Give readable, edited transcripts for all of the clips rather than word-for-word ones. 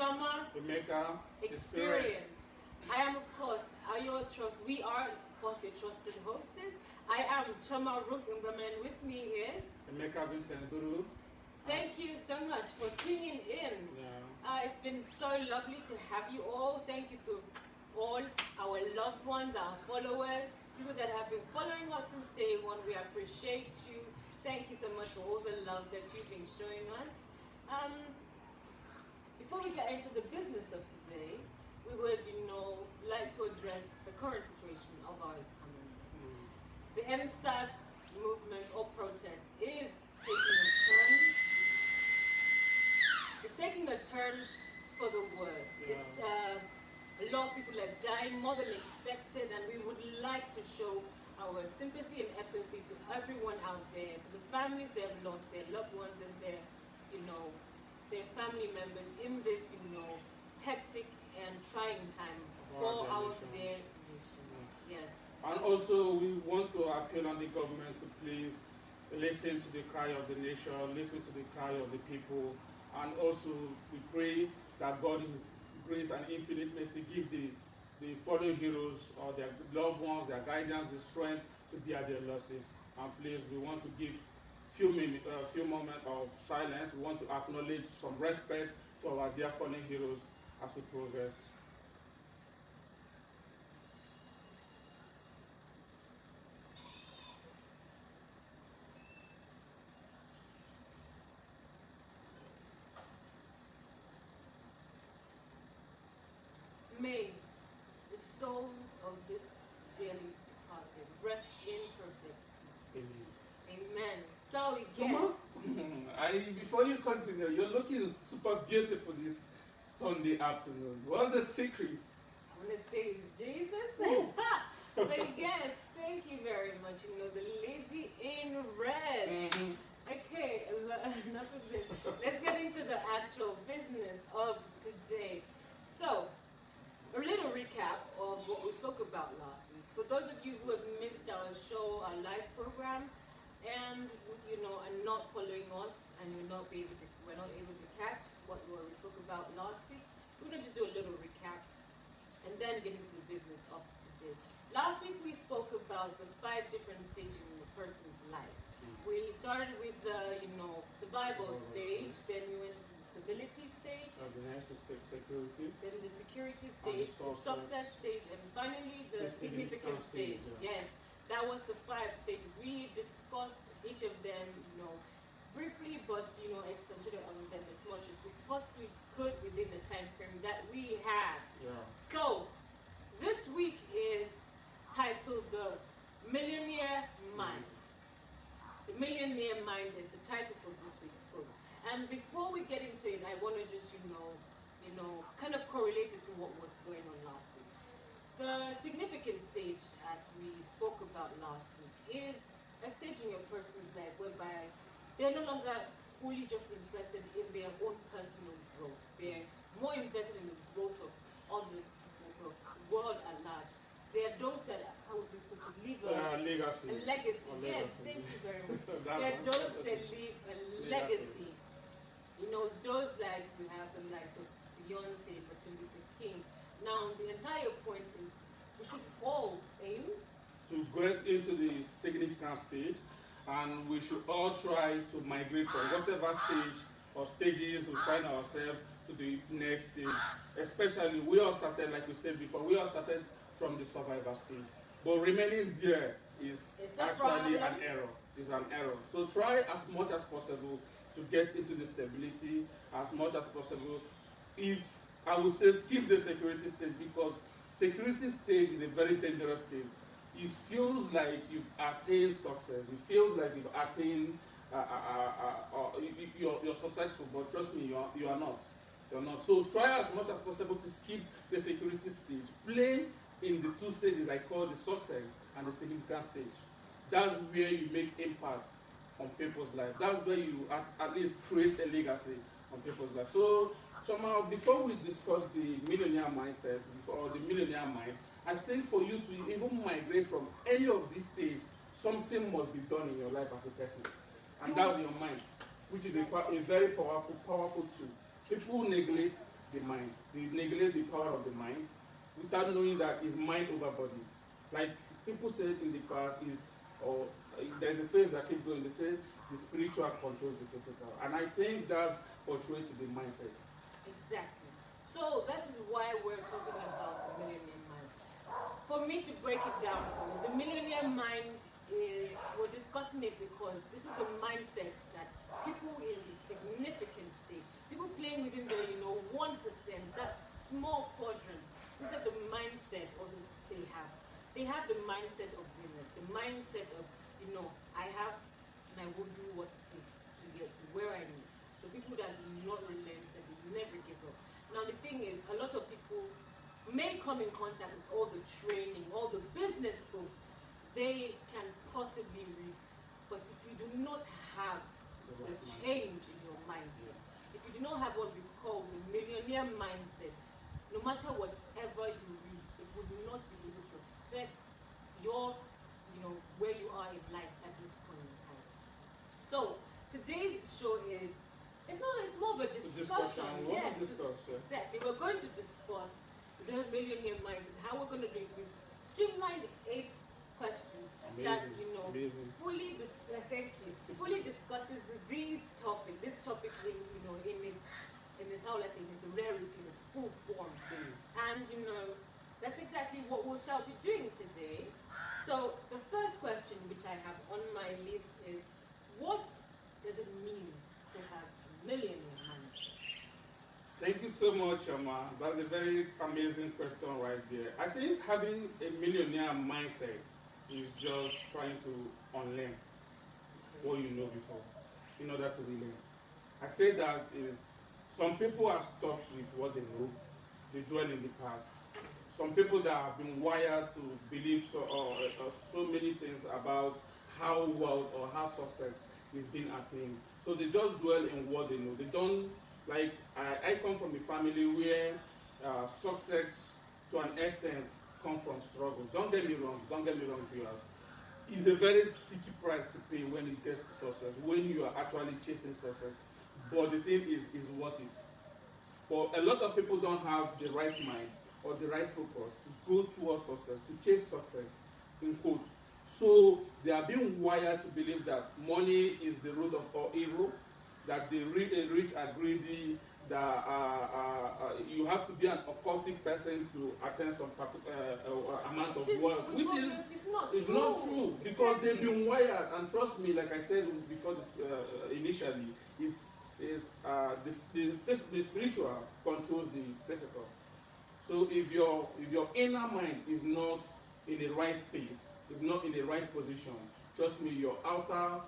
Chioma&Emeka Experience. I am, of course, your trust. We are, of course, your trusted hosts. I am Chioma Ruth Ngama, and with me is Emeka Vincent Guru. Thank you so much for tuning in. Yeah. It's been so lovely to have you all. Thank you to all our loved ones, our followers, people that have been following us since day one. We appreciate you. Thank you so much for all the love that you've been showing us. Before we get into the business of today, we would, like to address the current situation of our economy. The NSAS movement or protest is taking a turn. It's taking a turn for the worse. Yeah. It's a lot of people are dying more than expected, and we would like to show our sympathy and empathy to everyone out there, to the families that have lost their loved ones and their family members in this, hectic and trying time for our dear nation. Yes. And also, we want to appeal on the government to please listen to the cry of the nation, listen to the cry of the people, and also we pray that God in His grace and infinite mercy give the fallen heroes or their loved ones, their guidance, the strength to bear their losses. And please, we want to give few moments of silence. We want to acknowledge some respect to our dear fallen heroes as we progress. May the souls of this dearly departed rest in perfect peace. Amen. So again, Before you continue, you're looking super beautiful this Sunday afternoon. What's the secret? I'm gonna say it's Jesus. But yes, thank you very much. The lady in red. Okay, enough of this. Let's get into the actual business of today. So, a little recap of what we spoke about last week. For those of you who have missed our show, our live program, and are not following us, and we're not able to catch what we spoke about last week, we're gonna just do a little recap, and then get into the business of today. Last week we spoke about the 5 different stages in a person's life. We started with the survival stage, then we went to the stability stage, Security. then the security stage, the success stage, and finally the significant stage. Yeah. Yes, that was the 5 stages. We discussed each of them, briefly, but expanded on them as much as we possibly could within the time frame that we had. Yeah. So this week is titled The Millionaire Mind. The Millionaire Mind is the title for this week's program. And before we get into it, I want to just, kind of correlate it to what was going on last week. The significant stage, as we spoke about last week, is a stage in your person's life whereby they're no longer fully just interested in their own personal growth. They're more invested in the growth of others, the world at large. They are those that are able to leave a legacy. Yes, thank you very much. They're those that leave a legacy. Those like we have the likes of Beyonce, Martin Luther King. Now, the entire point is we should all aim to get into the significant stage, and we should all try to migrate from whatever stage or stages we find ourselves to the next stage. Especially, we all started, like we said before, we all started from the survivor stage. But remaining there is actually an error. It's an error. So try as much as possible to get into the stability as much as possible. If I would say skip the security stage, because security stage is a very dangerous stage. It feels like you've attained success. It feels like you've attained you're successful, but trust me, you are not. You're not. So try as much as possible to skip the security stage. Play in the 2 stages I call the success and the significant stage. That's where you make impact on people's life. That's where you at least create a legacy on people's life. So, Chioma, before we discuss the millionaire mindset or the millionaire mind, I think for you to even migrate from any of these stages, something must be done in your life as a person. And that's your mind, which is a very powerful tool. People neglect the mind. They neglect the power of the mind without knowing that it's mind over body. Like people said in the past, there's a phrase that keeps going. They say the spiritual controls the physical, and I think that's portrayed to the mindset. Exactly. So this is why we're talking about the millionaire mind. For me to break it down for you, the millionaire mind is, we're discussing it because this is the mindset that people in the significant stage, people playing within the 1%, that small quadrant, this is the mindset of this they have. They have the mindset of business, the mindset of, I have and I will do what it takes to get to where I need. The people that do not relent, that they never give up. Now the thing is, a lot of people may come in contact with all the training, all the business books they can possibly read, but if you do not have the change in your mindset, if you do not have what we call the millionaire mindset, no matter whatever you read, it will not be able to affect your, where you are in life at this point in time. So today's show it's more of a discussion. Yes, exactly. We're going to discuss the millionaire mindset. How we're going to do is we've streamlined 8 questions that fully discusses this topic in its how let's say in its rarity, in its full form. And that's exactly what we shall be doing today. So the first question which I have on my list is, what does it mean to have a millionaire mindset? Thank you so much, Chioma. That's a very amazing question right there. I think having a millionaire mindset is just trying to unlearn what you know before in order to relearn. I say that is some people are stuck with what they know. They dwell in the past. Some people that have been wired to believe so many things about how wealth or how success is being attained. So they just dwell in what they know. They don't, like, I come from a family where success to an extent comes from struggle. Don't get me wrong, viewers. It's a very sticky price to pay when it gets to success, when you are actually chasing success. But the thing is worth it. But a lot of people don't have the right mind or the right focus to go towards success, to chase success, in quotes. So they are being wired to believe that money is the root of all evil, that the rich are greedy, that you have to be an occultic person to attain some particular amount of wealth, which is not true because they've been wired. And trust me, like I said before this, initially, the spiritual controls the physical. So if your inner mind is not in the right place, is not in the right position, trust me, your outer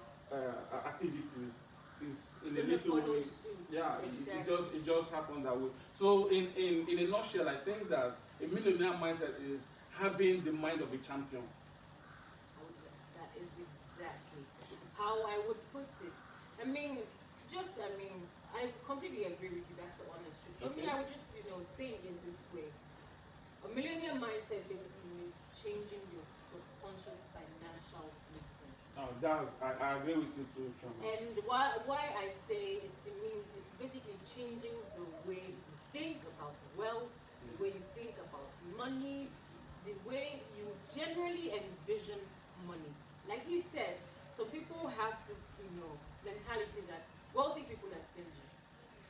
activities is in a little way. Yeah, exactly. it just happened that way. So in a nutshell, I think that a millionaire mindset is having the mind of a champion. That is exactly how I would put it. I completely agree with you. That's the honest truth. For me, I would just say it in this way. A millionaire mindset basically means changing your subconscious financial blueprint. I agree with you too, Chioma. And why I say it means it's basically changing the way you think about wealth, the way you think about money, the way you generally envision money. Like he said, some people have this, mentality that wealthy people are stingy.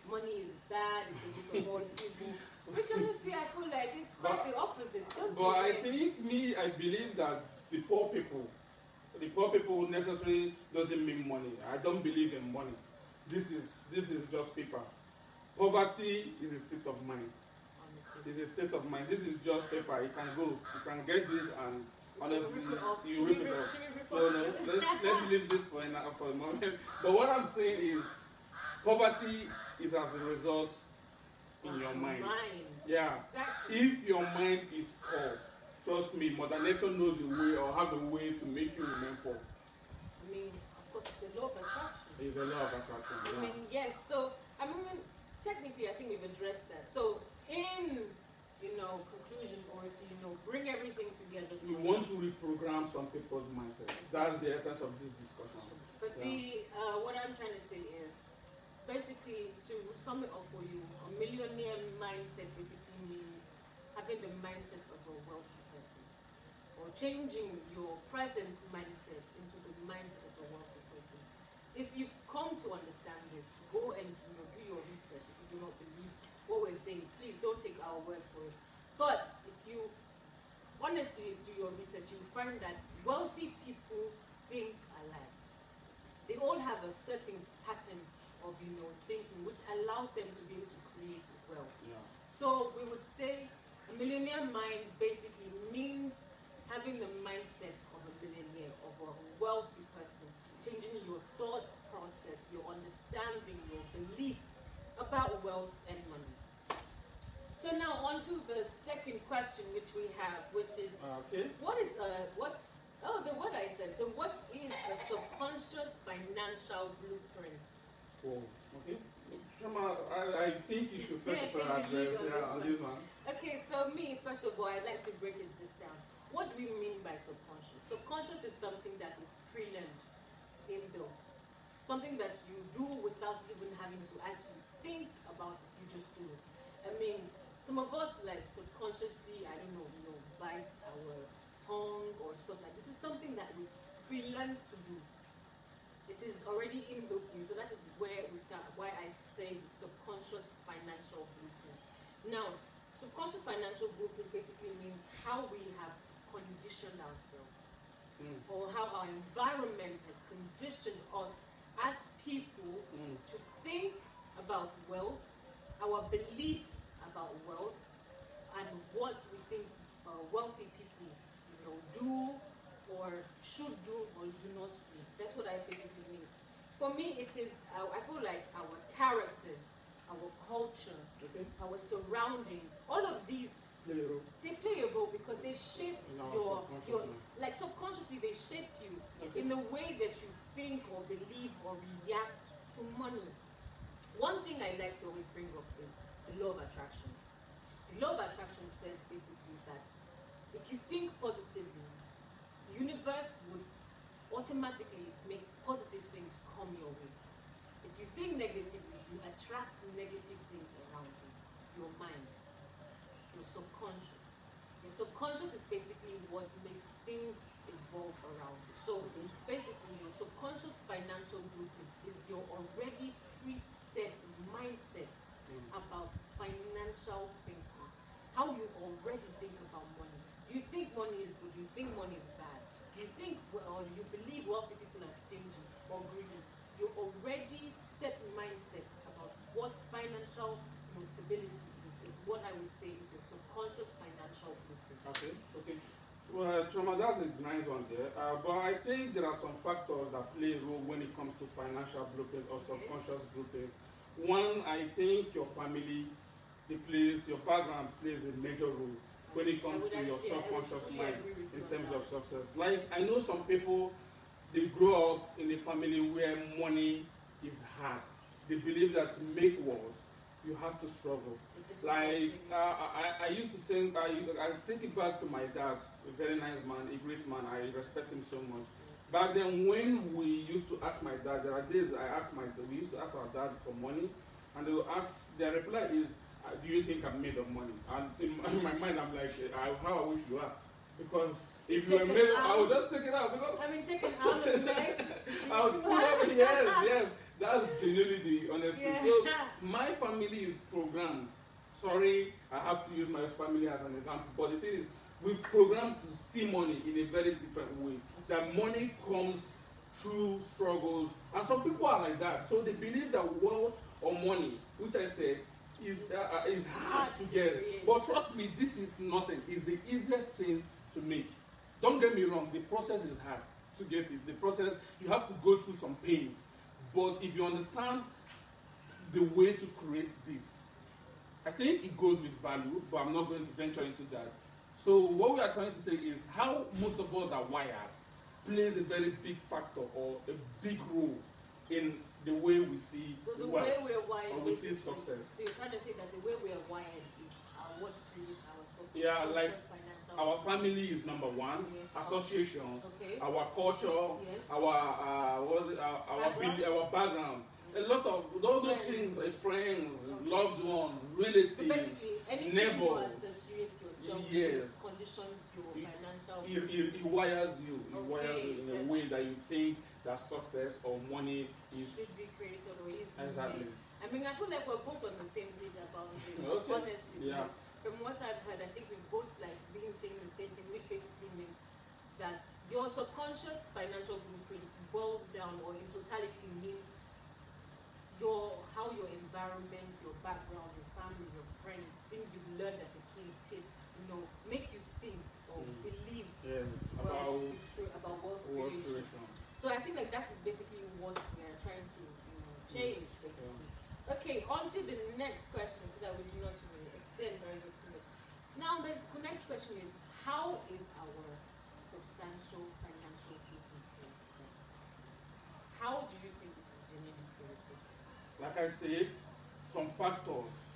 Money is bad, it's a bit of all people. Which honestly, I feel like it's quite the opposite. I believe that the poor people necessarily doesn't mean money. I don't believe in money. This is just paper. Poverty is a state of mind. It's a state of mind. This is just paper. You can go. You can get this and honestly, you rip it off. No. Let's leave this for a moment. But what I'm saying is, poverty is as a result in your mind. Yeah. Exactly. If your mind is poor, trust me, Mother Nature knows a way or have a way to make you remain poor. Of course, it's a law of attraction. It's a law of attraction. Yeah. Yes. So, technically, I think we've addressed that. So, in conclusion, or to bring everything together. We want to reprogram some people's mindset. That's the essence of this discussion. But what I'm trying to say is, basically, to sum it up for you, a millionaire mindset basically means having the mindset of a wealthy person, or changing your present mindset into the mindset of a wealthy person. If you've come to understand this, go and do your research. If you do not believe what we're saying, please don't take our word for it. But if you honestly do your research, you find that wealthy people think alike. They all have a certain pattern of thinking, which allows them to be able to create wealth. Yeah. So we would say a millionaire mind basically means having the mindset of a millionaire, of a wealthy person, changing your thought process, your understanding, your belief about wealth and money. So now on to the second question which we have, which is what is the word I said. So what is a subconscious financial blueprint? Oh, okay. Chioma, I think you should first of all address on this one. Okay, so me, first of all, I'd like to break this down. What do we mean by subconscious? Subconscious is something that is pre-learned, inbuilt. Something that you do without even having to actually think about it, you just do it. I mean, some of us like subconsciously, I don't know, bite our tongue or stuff like this. It's something that we pre-learn to do. It is already inbuilt in you, so that is where we start. Why I say subconscious financial blueprint. Now, subconscious financial blueprint basically means how we have conditioned ourselves, or how our environment has conditioned us as people to think about wealth, our beliefs about wealth, and what we think wealthy people do or should do or do not do. That's what I basically mean. For me, it is, I feel like our characters, our culture, our surroundings, all of these, they play a role because they shape your like subconsciously they shape you in the way that you think or believe or react to money. One thing I like to always bring up is the law of attraction. The law of attraction says basically that if you think positively, the universe would automatically make positive things come your way. If you think negatively, you attract negative things around you. Your mind, your subconscious. Your subconscious is basically what makes things evolve around you. So basically, your subconscious financial blueprint is your already preset mindset about financial thinking. How you already think about money. Do you think money is good? Do you think money is bad? Do you think or you believe wealthy people are stingy or greedy? You already set mindset about what financial stability is what I would say is your subconscious financial blueprint. Okay. Well, Chioma, that's a nice one there. But I think there are some factors that play a role when it comes to financial blueprint or subconscious blueprint. One, I think your family, your background plays a major role when it comes to your subconscious mind in terms of success. Like, I know some people, they grow up in a family where money is hard. They believe that to make wealth, you have to struggle. Like, I used to think, I take it back to my dad, a very nice man, a great man, I respect him so much. Back then, when we used to ask my dad, there are days we used to ask our dad for money, and they will ask, their reply is, do you think I'm made of money? And in my mind, I'm like, how I wish you are. Because if you were made of, I would just take it out. Because take it out of meg. I would pull up, yes. That's genuinely the honest truth. So my family is programmed. Sorry, I have to use my family as an example, but the thing is, we programmed to see money in a very different way. That money comes through struggles, and some people are like that. So they believe that wealth or money, which I said, is hard to get. But trust me, this is nothing. It's the easiest thing to make. Don't get me wrong, the process is hard to get it. The process, you have to go through some pains. But if you understand the way to create this, I think it goes with value, but I'm not going to venture into that. So what we are trying to say is how most of us are wired plays a very big factor or a big role in the way we see wealth, way we're wired, or we see success. So you're trying to say that the way we are wired is what creates our success. Yeah, like our family is number one, associations, our culture, our background, A lot of all those things, friends, loved ones, relatives, so basically, anything neighbors. you associate yourself Yes. with conditions your financial. It wires you. It wires Okay, you in a way that you think that success or money is should be created or is exactly. made. I mean, I feel like we're both on the same page about this. Okay. Honestly, Yeah. like, from what I've heard, I think we both like being saying the same thing, which basically means that your subconscious financial blueprint boils down, or in totality means how your environment, your background, your family, your friends, things you've learned as a kid, make you think or believe about wealth creation. So I think like that is basically what we are trying to change, basically. Okay, on to the next question, so that we do not extend very much too much. Now, the next question is, how is our substantial financial blueprint created? How do you think it is genuinely created? Like I said, some factors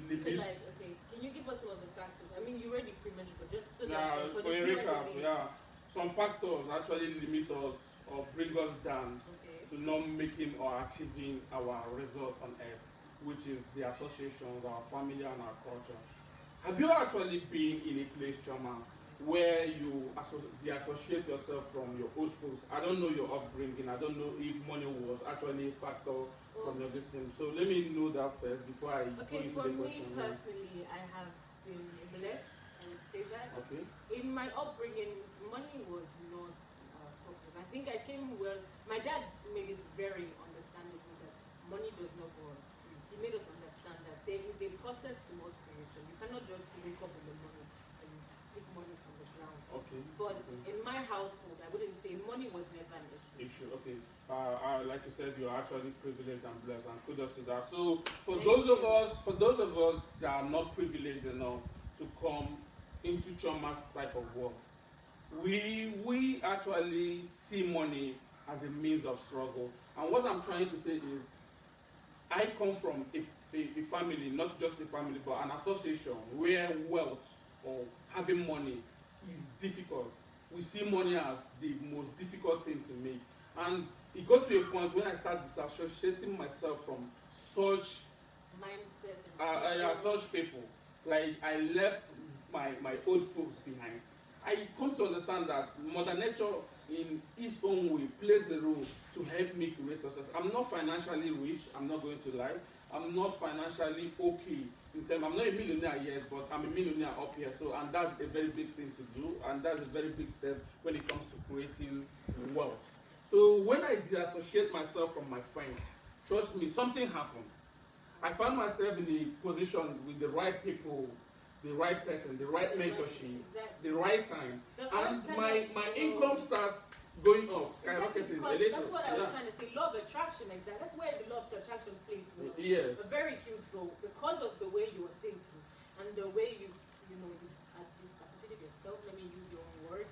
limit. So like, okay, can you give us some of the factors? I mean, you already pre-mentioned, but just so that for a recap, some factors actually limit us or bring us down to not making or achieving our result on earth, which is the associations, our family, and our culture. Have you actually been in a place, Chioma, where you associate yourself from your old folks? I don't know your upbringing. I don't know if money was actually a factor from your distance. So let me know that first before I go into the question. For me personally, I have been blessed. I would say that. Okay. In my upbringing, money was not a problem. I think I came well. My dad made it very understandable that money does not go on trees. He made us understand that there is a process towards creation. You cannot just wake up in the morning and pick money from the ground. Okay. But in my household, I wouldn't say money was never an issue. Okay. Like you said, you're actually privileged and blessed, and kudos to that. So for those of us that are not privileged enough to come into Chioma's type of work, we actually see money as a means of struggle. And what I'm trying to say is, I come from a family, not just a family, but an association where wealth or having money is difficult. We see money as the most difficult thing to make. And it got to a point when I started disassociating myself from such mindset, such people. Like, I left my old folks behind. I come to understand that Mother Nature, in its own way, plays a role to help me create success. I'm not financially rich, I'm not going to lie. I'm not financially okay. I'm not a millionaire yet, but I'm a millionaire up here. So, and that's a very big thing to do, and that's a very big step when it comes to creating wealth. So when I disassociate myself from my friends, trust me, something happened. I found myself in a position with the right people, the right person, the right mentorship, the right time, and my income starts going up, skyrocketing. That's what I was trying to say. Law of attraction, exactly. That's where the law of attraction plays a very huge role, because of the way you are thinking and the way you associated yourself. Let me use your own word.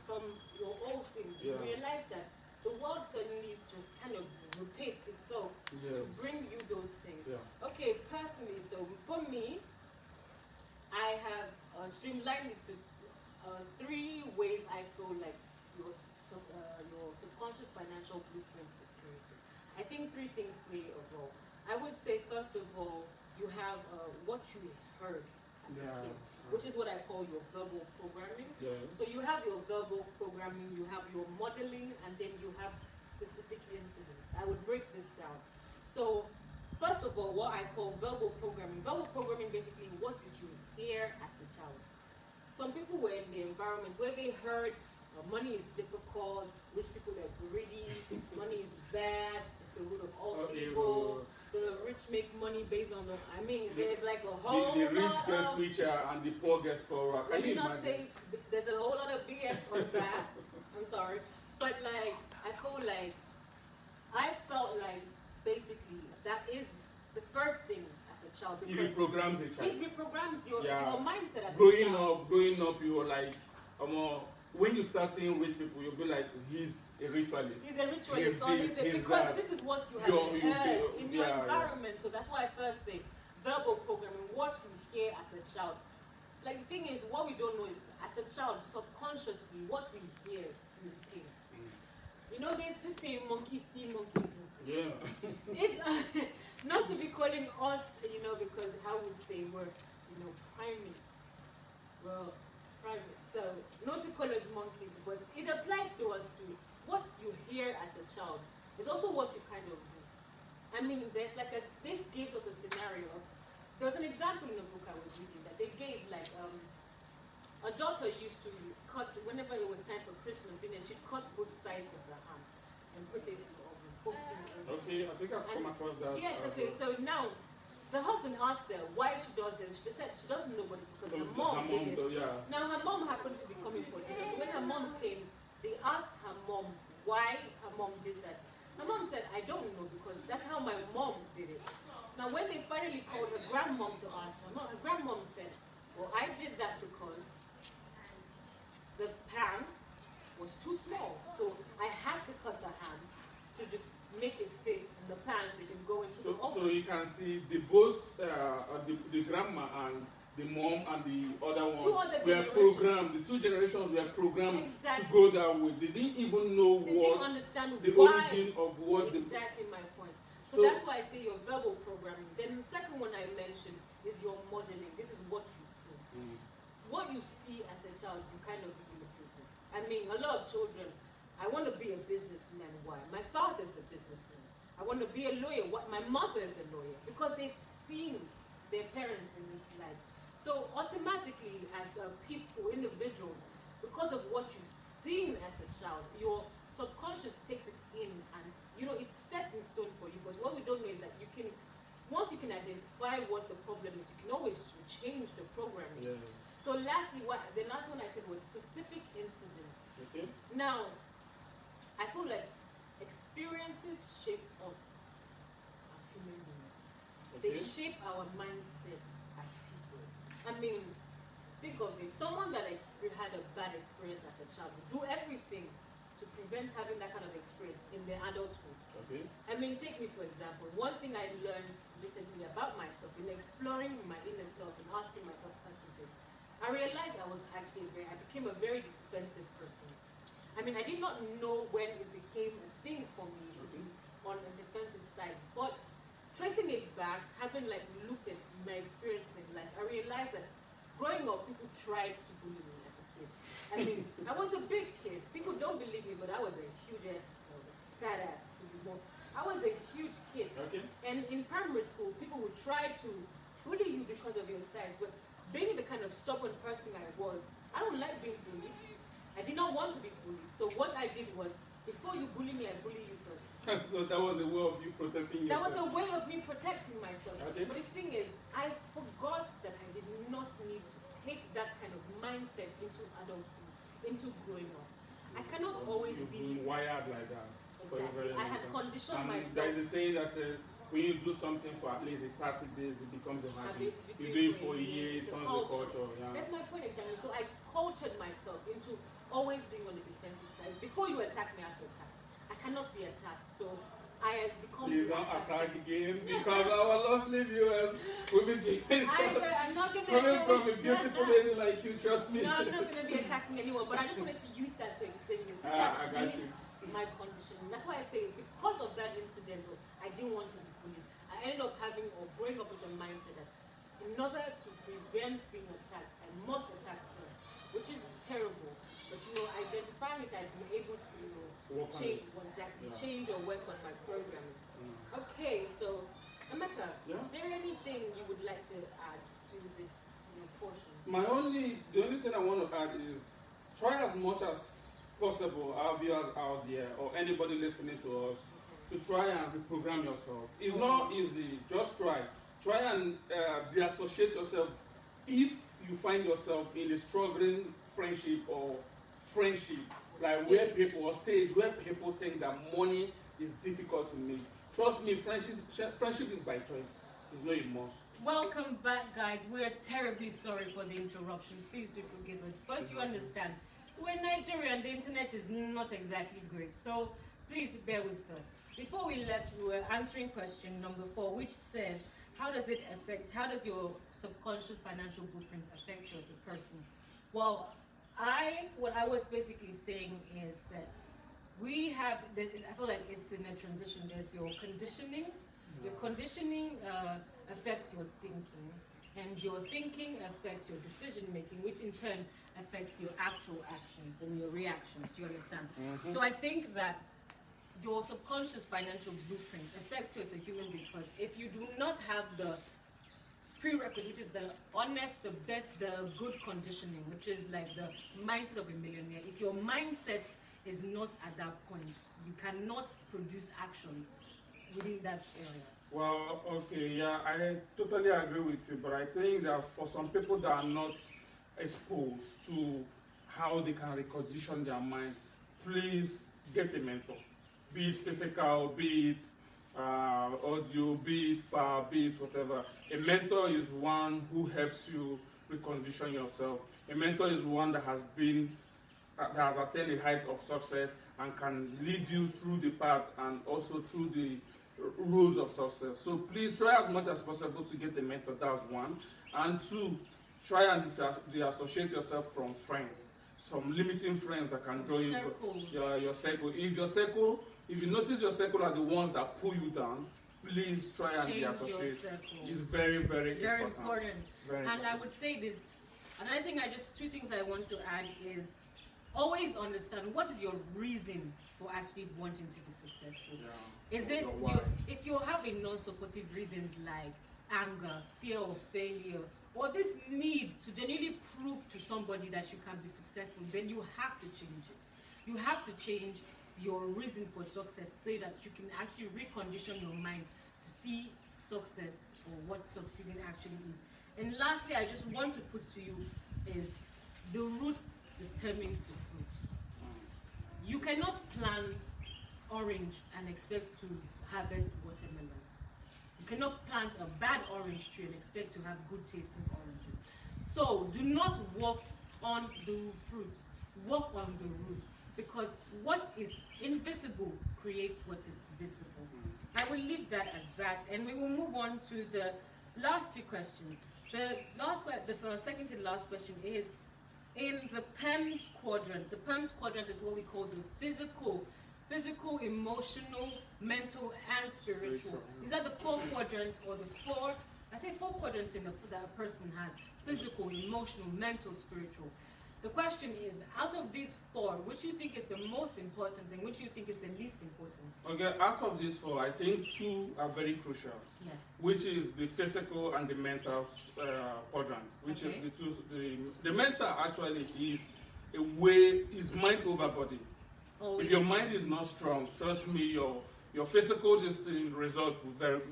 From your old things, you realize that the world suddenly just kind of rotates itself to bring you those things. Okay, personally, so for me, I have streamlined it to 3 ways I feel like your subconscious financial blueprint is created. I think 3 things play a role. I would say, first of all, you have what you heard as a kid, which is what I call your verbal programming. So you have your verbal programming, you have your modeling, and then you have specific incidents. I would break this down. So first of all, what I call verbal programming. Verbal programming, basically, what did you hear as a child? Some people were in the environment where they heard money is difficult, rich people are greedy, money is bad, it's the root of all evil. The rich make money based on there's like a whole the rich get richer and the poor gets poorer. Let me not say there's a whole lot of BS on that. I'm sorry. But like, I felt like basically that is the first thing as a child. It reprograms a child. It reprograms your mindset as a child. Growing up, you were like, when you start seeing rich people, you'll be like, he's a ritualist. He's a ritualist. Because this is what you have heard in your environment. So that's why I first say verbal programming, what you hear as a child. Like, the thing is, what we don't know is, as a child, subconsciously, what we hear, we retain. There's this thing, monkey see, monkey do. Yeah. It's not to be calling us, because how would say we're, primates. Well, primates. So not to call us monkeys, but it applies to us too. What you hear as a child is also what you kind of do. I mean, there's like this gives us a scenario. There was an example in the book I was reading that they gave like a daughter used to cut whenever it was time for Christmas dinner. She'd cut both sides of the ham and put it in the oven. Okay, I think I've come across that. Yes. Okay. So now the husband asked her why she does this. She said she doesn't know, but because her mom did it. Yeah. Now her mom happened to be coming for dinner. So when her mom came, they asked her mom why her mom did that. Her mom said, I don't know, because that's how my mom did it. Now when they finally called her grandmom to ask her grandmom said, well, I did that because the pan was too small. So I had to cut the ham to just make it fit in the pan so it can go into the oven. So you can see the both, the grandma and the mom and the other one were programmed, the two generations were programmed to go that way. They didn't even know they didn't understand the origin of what exactly my point. So that's why I say your verbal programming. Then the second one I mentioned is your modeling. This is what you see. What you see as a child, you kind of imitate it. I mean, a lot of children, I want to be a businessman. Why? My father's a businessman. I want to be a lawyer. What? My mother is a lawyer. Because they've seen their parents in this life. So automatically, as people, individuals, because of what you've seen as a child, your subconscious takes it in, and it's set in stone for you. But what we don't know is that once you can identify what the problem is, you can always change the programming. Yeah. So lastly, the last one I said was specific incidents. Okay. Now, I feel like experiences shape us as human beings. Okay. They shape our mindset as people. I mean, think of it. Someone that had a bad experience as a child would do everything to prevent having that kind of experience in their adulthood. Okay. I mean, take me for example. One thing I learned recently about myself in exploring my inner self and asking myself questions, I realized I became a very defensive person. I mean, I did not know when it became a thing for me to be on a defensive side, but tracing it back, having looked at my experiences in life, I realized that growing up, people tried to bully me as a kid. I mean, I was a big kid. People don't believe me, but I was a huge ass, fat ass to be more. I was a huge kid. Okay. And in primary school, people would try to bully you because of your size, but being the kind of stubborn person I was, I don't like being bullied. I did not want to be bullied. So what I did was, before you bully me, I bully you first. So that was a way of you protecting yourself. That was a way of me protecting myself. Okay. But the thing is, I forgot that I did not need to take that kind of mindset into adulthood, into growing up. I cannot always be wired like that. Exactly. I had conditioned myself. There is a saying that says, when you do something for at least 30 days, it becomes a habit. You do it for a year, it becomes a culture. Yeah. That's my point exactly. So I cultured myself into always being on the defensive side. Before you attack me, I have to attack. I cannot be attacked. So I have become. Please don't attack again, because our lovely viewers will be feeling I'm not gonna coming from a beautiful lady like you, trust me. No, I'm not going to be attacking anyone, but I just wanted to use that to explain this. I got you. My conditioning. That's why I say, because of that incident, I didn't want to be bullied. I ended up growing up with a mindset that in order to prevent being attacked, I must attack first, which is terrible. But identifying it, I've been able to change or work on my programming. Okay, so Emeka, is there anything you would like to add to this portion? The only thing I want to add is try as much as possible, our viewers out there or anybody listening to us, to try and reprogram yourself. It's not easy. Just try. Try and deassociate yourself if you find yourself in a struggling friendship, where people think that money is difficult to make. Trust me, friendship is by choice. It's not a must. Welcome back, guys. We're terribly sorry for the interruption. Please do forgive us. But you understand, we're Nigerian. The internet is not exactly great. So please bear with us. Before we left, we were answering question number 4, which says, how does your subconscious financial blueprint affect you as a person? Well, what I was basically saying is that we have, I feel like it's in a transition. There's your conditioning. Your conditioning affects your thinking, and your thinking affects your decision making, which in turn affects your actual actions and your reactions. Do you understand? So I think that your subconscious financial blueprints affect you as a human being, because if you do not have the prerequisite, which is the honest, the best, the good conditioning, which is like the mindset of a millionaire, if your mindset is not at that point, you cannot produce actions within that area. Well, okay, yeah, I totally agree with you, but I think that for some people that are not exposed to how they can recondition their mind, please get a mentor. Be it physical, be it audio, be it far, be it whatever. A mentor is one who helps you recondition yourself. A mentor is one that has attained a height of success and can lead you through the path and also through the rules of success. So please try as much as possible to get a mentor. That's one. And two, try and disassociate yourself from friends, some limiting friends that can draw you your circle. If you notice your circle are the ones that pull you down, please try and disassociate. It's very, very important. Very important. I would say this. Another thing, two things I want to add is always understand what is your reason for actually wanting to be successful. Yeah. Is it if you have a non-supportive reasons like anger, fear of failure, or this need to genuinely prove to somebody that you can be successful, then you have to change it. You have to change your reason for success so that you can actually recondition your mind to see success or what succeeding actually is. And lastly, I just want to put to you is the roots determines the fruit. You cannot plant orange and expect to harvest watermelons. You cannot plant a bad orange tree and expect to have good tasting oranges. So do not walk on the fruits, walk on the roots, because what is invisible creates what is visible. I will leave that at that, and we will move on to the last two questions. The second to the last question is, in the PEMS quadrant, the PEMS quadrant is what we call the physical, emotional, mental, and spiritual. These are the four quadrants, or four quadrants that a person has: physical, emotional, mental, spiritual. The question is, out of these four, which do you think is the most important and which do you think is the least important? Okay, out of these four, I think two are very crucial. Yes. Which is the physical and the mental quadrant. Which is the mental actually is mind over body. If your mind is not strong, trust me, your physical result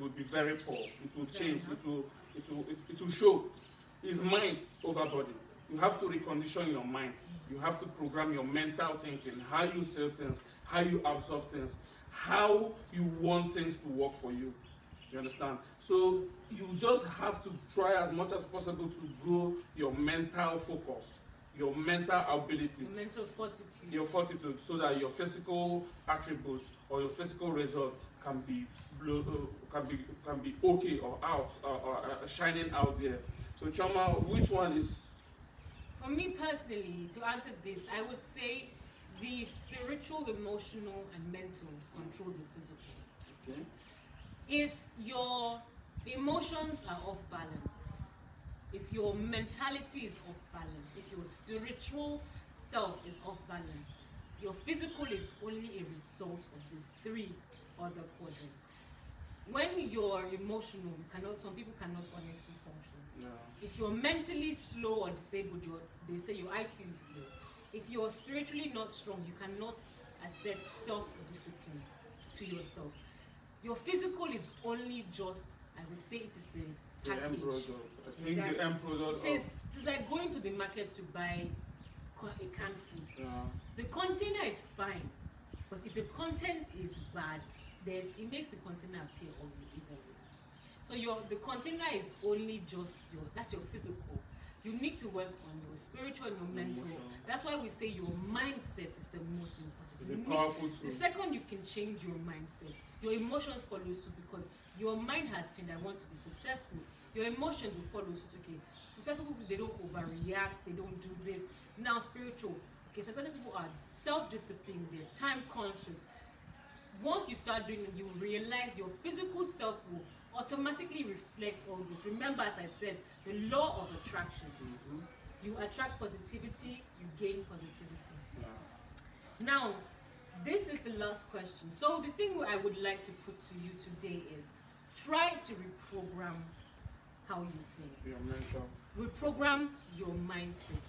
will be very poor. It will change. It will show. It's mind over body. You have to recondition your mind. You have to program your mental thinking, how you say things, how you absorb things, how you want things to work for you. You understand? So you just have to try as much as possible to grow your mental focus, your mental ability, your mental fortitude. Your fortitude, so that your physical attributes or your physical result can be okay or out or shining out there. So Chioma, which one is? For me personally, to answer this, I would say the spiritual, emotional, and mental control the physical. Okay. If your emotions are off balance, if your mentality is off balance, if your spiritual self is off balance, your physical is only a result of these three other quadrants. When you're emotional, some people cannot honestly function. No. If you're mentally slow or disabled, they say your IQ is low. If you're spiritually not strong, you cannot assert self-discipline to yourself. Your physical is only just, I would say it is the package. End product. I think the end product. It is like going to the market to buy a canned food. Yeah. The container is fine, but if the content is bad, then it makes the container appear ugly either way. So the container is only just that's your physical. You need to work on your spiritual and your mental. That's why we say your mindset is the most important. The second you can change your mindset, your emotions follow suit, because your mind has changed. I want to be successful. Your emotions will follow suit. Okay, successful people, they don't overreact. They don't do this. Now spiritual. okay, successful people are self-disciplined, they're time conscious. Once you start doing it, you realize your physical self will automatically reflect all this. Remember, as I said, the law of attraction. You attract positivity, you gain positivity. Now, this is the last question. So the thing I would like to put to you today is try to reprogram how you think. Your mental. Reprogram your mindset,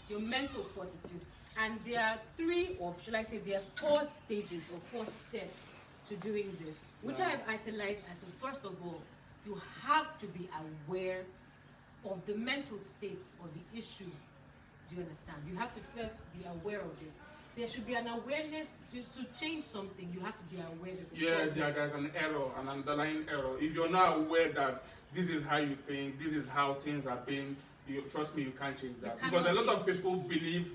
your mental fortitude. And there are 3, or should I say there are 4 stages or 4 steps to doing this, which I have itemized as, first of all, you have to be aware of the mental state or the issue. Do you understand? You have to first be aware of this. There should be an awareness to change something. You have to be aware there's an error, an underlying error. If you're not aware that this is how you think, this is how things are being, trust me, you can't change that. Because a lot of people believe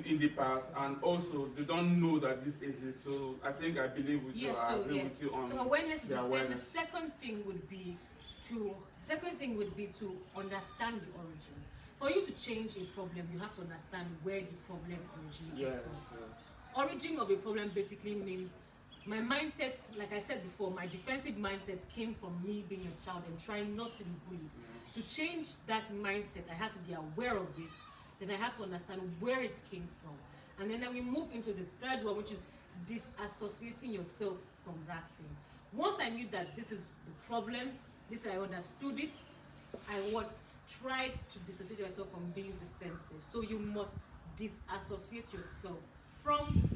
in the past, and also they don't know that this exists. So I believe with you. I agree with you on awareness. The awareness. Then the second thing would be to understand the origin. For you to change a problem, you have to understand where the problem originates from. Origin of a problem basically means my mindset, like I said before, my defensive mindset came from me being a child and trying not to be bullied. To change that mindset, I have to be aware of it. Then I have to understand where it came from. And then we move into the third one, which is disassociating yourself from that thing. Once I knew that this is the problem, I understood it, I tried to dissociate yourself from being defensive. So you must disassociate yourself from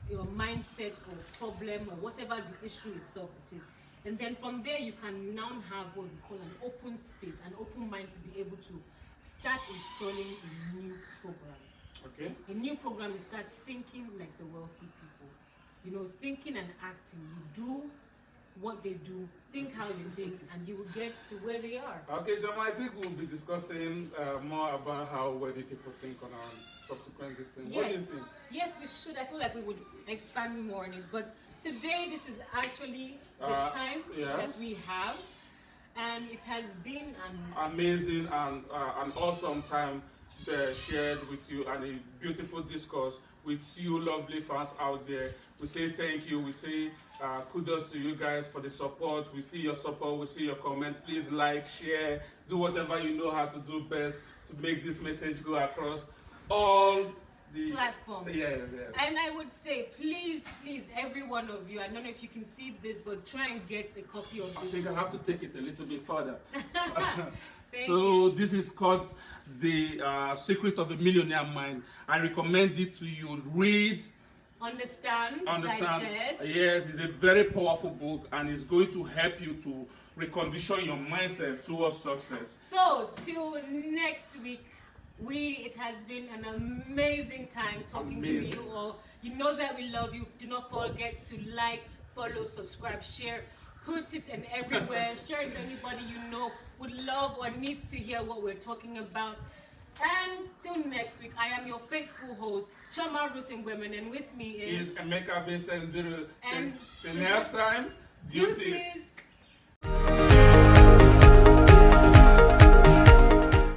your mindset or problem or whatever the issue itself it is. And then from there you can now have what we call an open space, an open mind to be able to start installing a new program. Okay. A new program is start thinking like the wealthy people. Thinking and acting. You do what they do, think how they think, and you will get to where they are. Okay, Chioma, I think we'll be discussing more about how wealthy people think on our subsequent distance. What do you think? Yes, we should. I feel like we would expand more on it. But today, this is actually the time that we have. And it has been an amazing and an awesome time shared with you, and a beautiful discourse with you lovely fans out there. We say thank you. We say kudos to you guys for the support. We see your support. We see your comment. Please like, share, do whatever you know how to do best to make this message go across all the platforms. Yes. And I would say, please, every one of you, I don't know if you can see this, but try and get a copy of this. I think I have to take it a little bit further. So this is called The Secret of a Millionaire Mind. I recommend it to you. Read, understand, digest. Yes, it's a very powerful book, and it's going to help you to recondition your mindset towards success. So till next week, it has been an amazing time talking to you all. You know that we love you. Do not forget to like, follow, subscribe, share. Put it in everywhere. Share it to anybody you know would love or needs to hear what we're talking about. And till next week, I am your faithful host, Chioma&Emeka, and with me is Emeka Vincent. And till next time, deuces.